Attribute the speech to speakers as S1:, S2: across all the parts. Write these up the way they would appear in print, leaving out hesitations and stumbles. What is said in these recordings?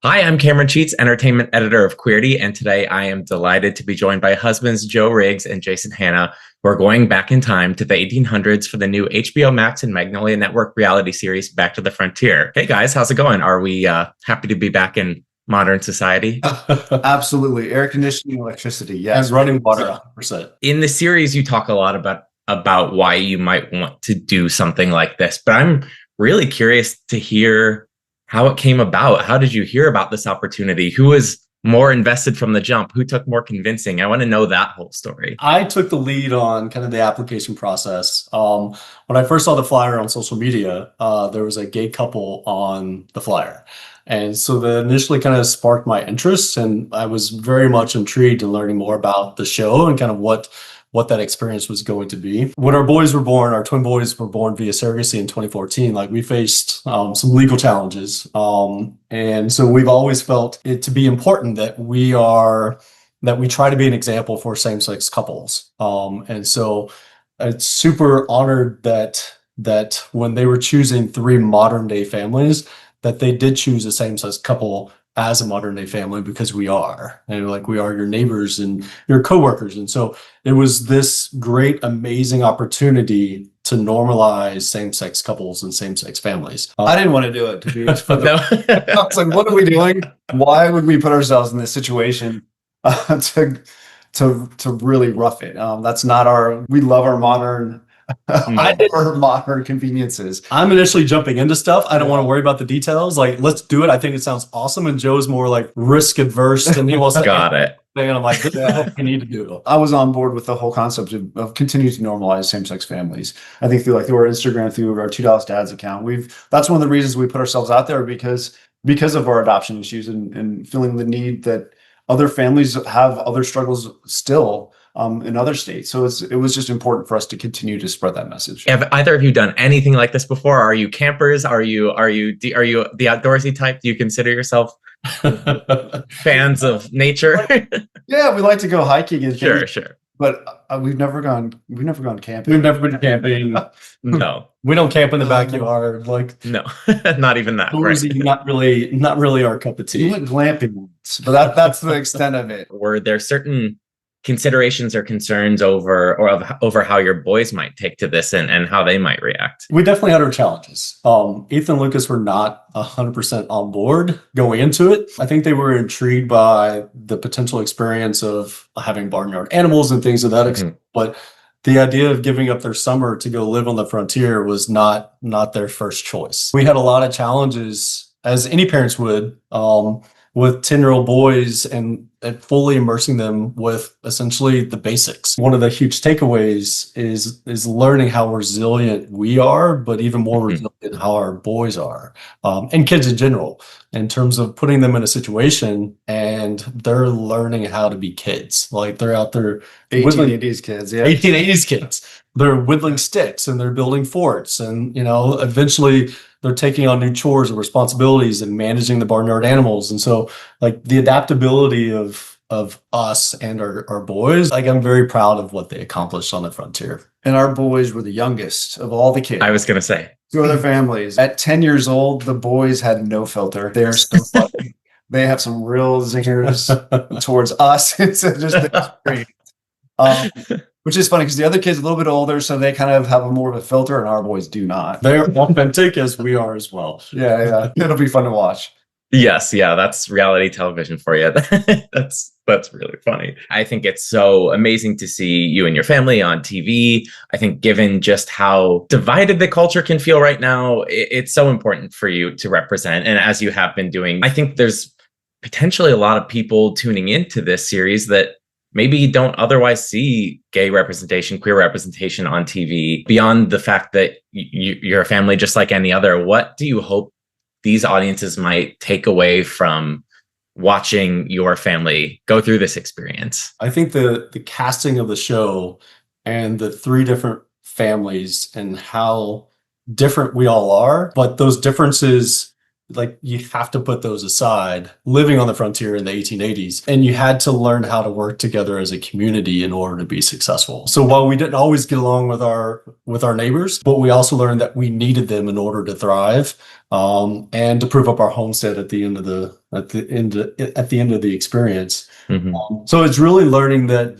S1: Hi, I'm Cameron Cheats, entertainment editor of Queerty, and today I am delighted to be joined by husbands Joe Riggs and Jason Hanna, who are going back in time to the 1800s for the new HBO Max and Magnolia Network reality series Back to the Frontier. Hey guys, how's it going? Are we happy to be back in modern society?
S2: Absolutely. Air conditioning, electricity. Yes.
S3: And running water 100%.
S1: In the series, you talk a lot about why you might want to do something like this, but I'm really curious to hear how it came about. How did you hear about this opportunity? Who was more invested from the jump? Who took more convincing? I want to know that whole story.
S3: I took the lead on kind of the application process. When I first saw the flyer on social media, there was a gay couple on the flyer. And so that initially kind of sparked my interest, and I was very much intrigued in learning more about the show and kind of what that experience was going to be. When our boys were born, our twin boys were born via surrogacy in 2014, like we faced some legal challenges. And so we've always felt it to be important that we try to be an example for same-sex couples. And so it's super honored that when they were choosing three modern day families, that they did choose a same-sex couple as a modern day family, because we are, and like we are your neighbors and your coworkers. And so it was this great, amazing opportunity to normalize same-sex couples and same-sex families.
S2: I didn't want to do it, to be honest.
S1: No.
S2: I was like, what are we doing? Why would we put ourselves in this situation to really rough it? That's not we love our modern conveniences.
S3: I'm initially jumping into stuff. I don't want to worry about the details. Like, let's do it. I think it sounds awesome. And Joe's more like risk adverse, and he wants to
S1: Got it.
S3: And I'm like, this is what we need to do.
S2: I was on board with the whole concept of continuing to normalize same-sex families. I think through our Instagram, through our $2 Dads account, that's one of the reasons we put ourselves out there, because of our adoption issues and feeling the need that other families have other struggles still in other states. So it was just important for us to continue to spread that message.
S1: Have either of you done anything like this before? Are you campers? Are you the outdoorsy type? Do you consider yourself fans of nature?
S2: Yeah, we like to go hiking and things,
S1: Sure.
S2: but we've never gone camping.
S3: We've never been camping.
S1: No.
S3: We don't camp in the backyard. Like,
S1: No, not even that.
S3: Right. Not really our cup of tea.
S2: We went glamping once, but that's the extent of it.
S1: Were there certain considerations or concerns over how your boys might take to this and how they might react?
S3: We definitely had our challenges. Ethan and Lucas were not 100% on board going into it. I think they were intrigued by the potential experience of having barnyard animals and things of that extent. But the idea of giving up their summer to go live on the frontier was not their first choice. We had a lot of challenges, as any parents would, with 10-year-old boys and fully immersing them with essentially the basics. One of the huge takeaways is learning how resilient we are, but even more resilient how our boys are, and kids in general, in terms of putting them in a situation and they're learning how to be kids. Like, they're out there
S2: 1880s kids, yeah.
S3: 1880s kids. They're whittling sticks and they're building forts, and eventually they're taking on new chores and responsibilities and managing the barnyard animals. And so, like, the adaptability of us and our boys, like, I'm very proud of what they accomplished on the frontier.
S2: And our boys were the youngest of all the kids.
S1: I was gonna say,
S2: two other families. At 10 years old, the boys had no filter. They're so funny. They have some real zingers towards us. It's just great. Which is funny because the other kids are a little bit older, so they kind of have more of a filter, and our boys do not.
S3: They're authentic as we are as well.
S2: Yeah. It'll be fun to watch.
S1: yes, yeah, that's reality television for you. That's really funny. I think it's so amazing to see you and your family on TV. I think given just how divided the culture can feel right now, it's so important for you to represent. And as you have been doing, I think there's potentially a lot of people tuning into this series that maybe don't otherwise see gay representation, queer representation on TV, beyond the fact that you're a family just like any other. What do you hope these audiences might take away from watching your family go through this experience?
S3: I think the casting of the show and the three different families and how different we all are, but those differences like you have to put those aside, living on the frontier in the 1880s, and you had to learn how to work together as a community in order to be successful. So while we didn't always get along with our neighbors, but we also learned that we needed them in order to thrive, and to prove up our homestead at the end of the experience. So it's really learning that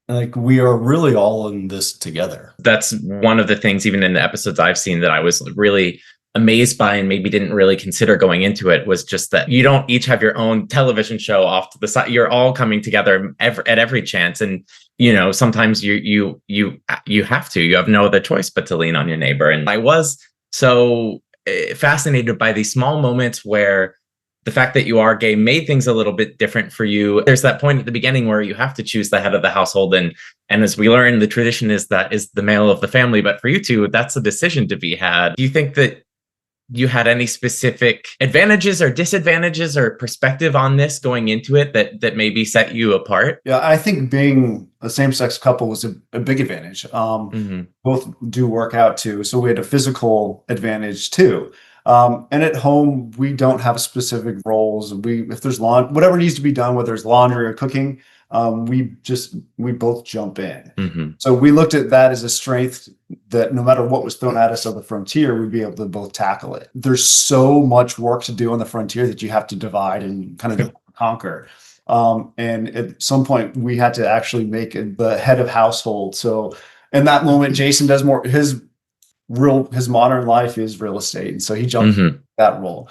S3: like we are really all in this together.
S1: That's one of the things, even in the episodes I've seen, that I was really amazed by and maybe didn't really consider going into it, was just that you don't each have your own television show off to the side. You're all coming together at every chance. And, you know, sometimes you have no other choice but to lean on your neighbor. And I was so fascinated by these small moments where the fact that you are gay made things a little bit different for you. There's that point at the beginning where you have to choose the head of the household. And as we learn, the tradition is that is the male of the family. But for you two, that's a decision to be had. Do you think that you had any specific advantages or disadvantages or perspective on this going into it that maybe set you apart?
S2: Yeah, I think being a same-sex couple was a big advantage. Both do work out too. So we had a physical advantage too. And at home, we don't have specific roles. If there's whatever needs to be done, whether it's laundry or cooking, we both jump in. So we looked at that as a strength, that no matter what was thrown at us on the frontier, we'd be able to both tackle it. There's so much work to do on the frontier that you have to divide and kind of conquer. And at some point, we had to actually make the head of household. So in that moment, Jason does more. His modern life is real estate, and so he jumped in that role.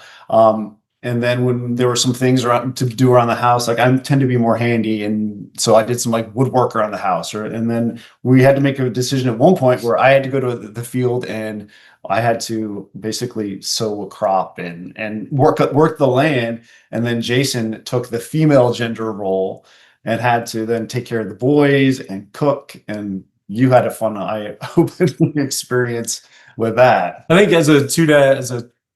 S2: And then when there were some things to do around the house, like I tend to be more handy, and so I did some like woodwork around the house. And then we had to make a decision at one point where I had to go to the field and I had to basically sow a crop and work the land. And then Jason took the female gender role and had to then take care of the boys and cook. And you had a fun eye-opening experience with that.
S3: I think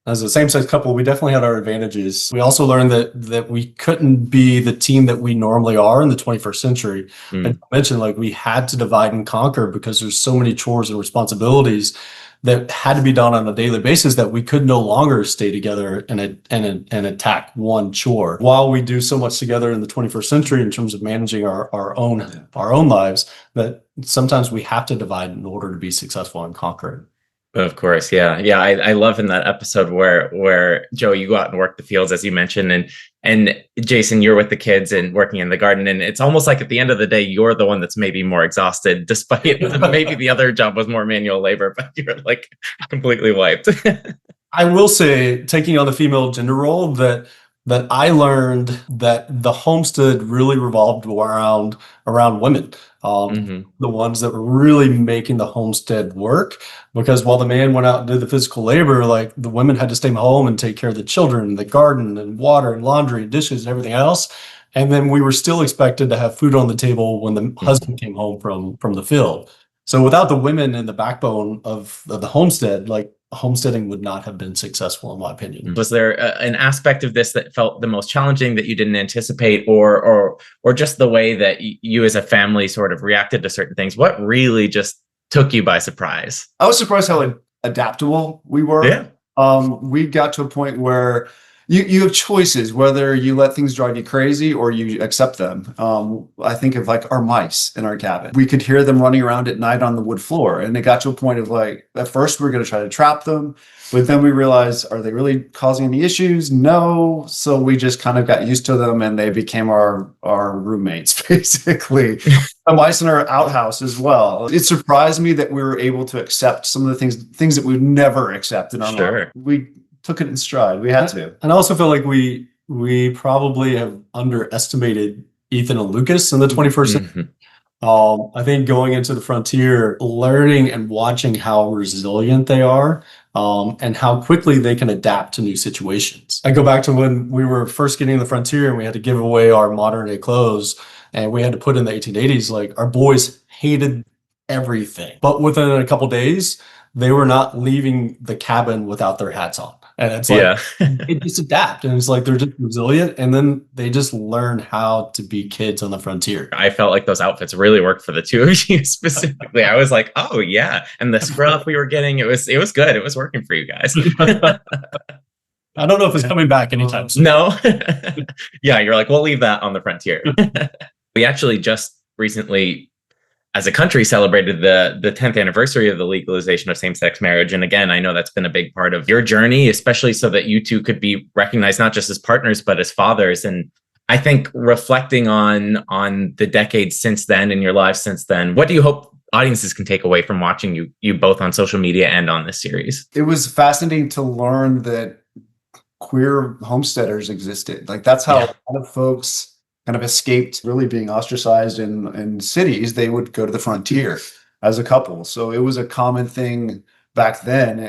S3: as a same-sex couple, we definitely had our advantages. We also learned that we couldn't be the team that we normally are in the 21st century. I mentioned like we had to divide and conquer because there's so many chores and responsibilities that had to be done on a daily basis that we could no longer stay together and attack one chore. While we do so much together in the 21st century in terms of managing our own lives, that sometimes we have to divide in order to be successful and conquer it.
S1: Of course. Yeah. I love in that episode where Joe, you go out and work the fields, as you mentioned, and Jason, you're with the kids and working in the garden. And it's almost like at the end of the day, you're the one that's maybe more exhausted, despite maybe the other job was more manual labor, but you're like completely wiped.
S3: I will say, taking on the female gender role, that I learned that the homestead really revolved around women. The ones that were really making the homestead work, because while the man went out and did the physical labor, like the women had to stay home and take care of the children, the garden and water and laundry and dishes and everything else. And then we were still expected to have food on the table when the husband came home from the field. So without the women in the backbone of the homestead, like homesteading would not have been successful, in my opinion.
S1: Was there an aspect of this that felt the most challenging that you didn't anticipate, or just the way that you as a family sort of reacted to certain things? What really just took you by surprise?
S2: I was surprised how adaptable we were.
S1: Yeah.
S2: We got to a point where you have choices, whether you let things drive you crazy or you accept them. I think of like our mice in our cabin. We could hear them running around at night on the wood floor. And it got to a point of like, at first we were going to try to trap them, but then we realized, are they really causing any issues? No. So we just kind of got used to them and they became our roommates, basically. The mice in our outhouse as well. It surprised me that we were able to accept some of the things that we'd never accept in our life. We took it in stride. We had to.
S3: And I also feel like we probably have underestimated Ethan and Lucas in the 21st century. I think going into the frontier, learning and watching how resilient they are, and how quickly they can adapt to new situations. I go back to when we were first getting in the frontier and we had to give away our modern day clothes, and we had to put in the 1880s, like our boys hated everything. But within a couple days, they were not leaving the cabin without their hats on. And it's like, it just adapt. And it's like, they're just resilient. And then they just learn how to be kids on the frontier.
S1: I felt like those outfits really worked for the two of you specifically. I was like, oh yeah. And the scruff we were getting, it was good. It was working for you guys.
S3: I don't know if it's coming back anytime soon.
S1: No. Yeah, you're like, we'll leave that on the frontier. We actually just recently, as a country, celebrated the 10th anniversary of the legalization of same-sex marriage. And again, I know that's been a big part of your journey, especially so that you two could be recognized not just as partners, but as fathers. And I think reflecting on the decades since then, in your lives since then, what do you hope audiences can take away from watching you both on social media and on this series?
S2: It was fascinating to learn that queer homesteaders existed. Like that's how a lot of folks kind of escaped really being ostracized in cities. They would go to the frontier as a couple. So it was a common thing back then.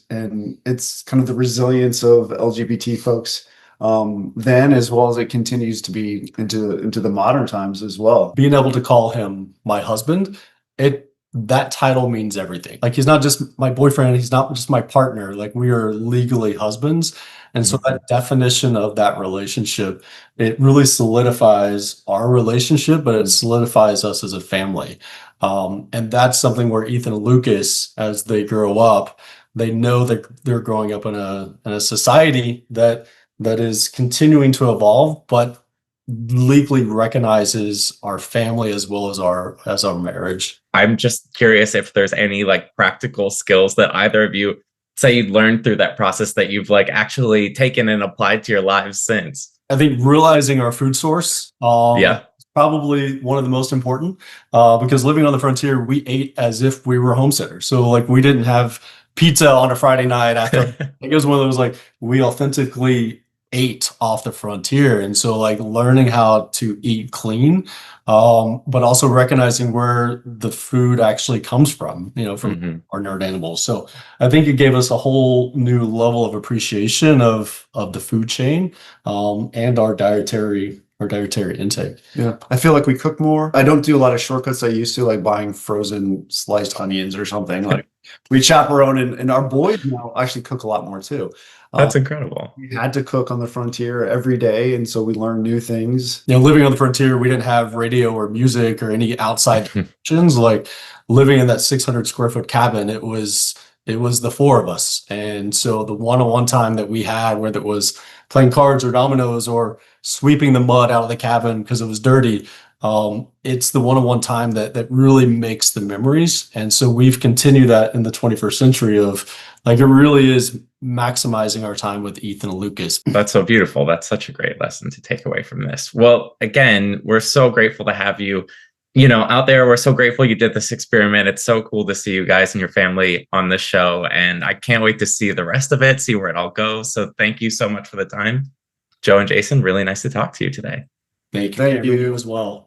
S2: And it's kind of the resilience of LGBT folks then, as well as it continues to be into the modern times as well.
S3: Being able to call him my husband, that title means everything. Like, he's not just my boyfriend, he's not just my partner. Like, we are legally husbands. And so that definition of that relationship, it really solidifies our relationship, but it solidifies us as a family. And that's something where Ethan and Lucas, as they grow up, they know that they're growing up in a society that is continuing to evolve, but legally recognizes our family as well as our marriage.
S1: I'm just curious if there's any like practical skills that either of you say you learned through that process that you've like actually taken and applied to your lives since.
S3: I think realizing our food source, probably one of the most important, because living on the frontier, we ate as if we were homesteaders. So like, we didn't have pizza on a Friday night after. It was one of those, like, we authentically ate off the frontier. And so like learning how to eat clean, but also recognizing where the food actually comes from, from our nerd animals. So I think it gave us a whole new level of appreciation of the food chain, and our dietary intake.
S2: Yeah, I feel like we cook more. I don't do a lot of shortcuts I used to, like buying frozen sliced onions or something. Like, we chop our own, and our boys now actually cook a lot more too.
S1: That's incredible.
S2: We had to cook on the frontier every day, and so we learned new things.
S3: Living on the frontier, we didn't have radio or music or any outside options. Like, living in that 600 square foot cabin, it was the four of us. And so the one-on-one time that we had, whether it was playing cards or dominoes or sweeping the mud out of the cabin because it was dirty, it's the one-on-one time that really makes the memories. And so we've continued that in the 21st century of, like, it really is maximizing our time with Ethan and Lucas.
S1: That's so beautiful. That's such a great lesson to take away from this. Well, again, we're so grateful to have you, out there. We're so grateful you did this experiment. It's so cool to see you guys and your family on the show. And I can't wait to see the rest of it, see where it all goes. So thank you so much for the time. Joe and Jason, really nice to talk to you today.
S3: Thank you as well.